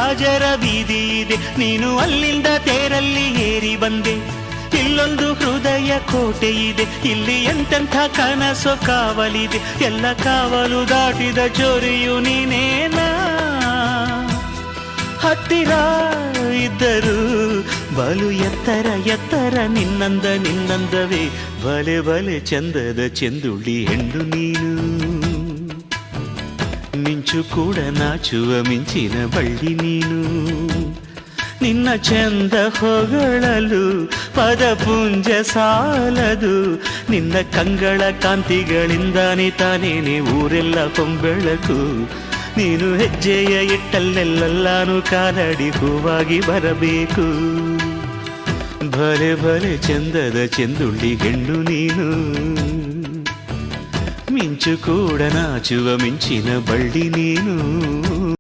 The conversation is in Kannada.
ರಾಜರ ಬೀದಿ ಇದೆ, ನೀನು ಅಲ್ಲಿಂದ ತೇರಲ್ಲಿ ಏರಿ ಬಂದೆ. ಇಲ್ಲೊಂದು ಹೃದಯ ಕೋಟೆ ಇದೆ, ಇಲ್ಲಿ ಎಂತೆಂಥ ಕನಸು ಕಾವಲಿದೆ. ಎಲ್ಲ ಕಾವಲು ದಾಟಿದ ಚೋರಿಯು ನೀನೇನಾ. ಹತ್ತಿರ ಇದ್ದರು ಬಲು ಎತ್ತರ ಎತ್ತರ ನಿನ್ನಂದವೇ. ಬಲೆ ಬಲೆ ಚಂದದ ಚೆಂದುಳ್ಳಿ ಹೆಣ್ಣು ನೀನು. ಮಿಂಚು ಕೂಡ ನಾಚುವ ಮಿಂಚಿನ ಬಳ್ಳಿ ನೀನು. ನಿನ್ನ ಚಂದ ಹೊಗಳಲು ಪದಪುಂಜ ಸಾಲದು. ನಿನ್ನ ಕಂಗಳ ಕಾಂತಿಗಳಿಂದಾನೆ ತಾನೇನೆ ಊರೆಲ್ಲ ಹೊಂಬೆಳಕು. ನೀನು ಹೆಜ್ಜೆಯ ಇಟ್ಟಲ್ಲೆಲ್ಲಾನು ಕಾಲಡಿ ಹೂವಾಗಿ ಬರಬೇಕು. ಭಲೆ ಭಲೆ ಚಂದದ ಚೆಂದುಳ್ಳಿ ಹೆಣ್ಣು ನೀನು. ಮಿಂಚು ಕೂಡ ನಾಚುವ ಮಿಂಚಿನ ಬಳ್ಳಿ ನೀನು.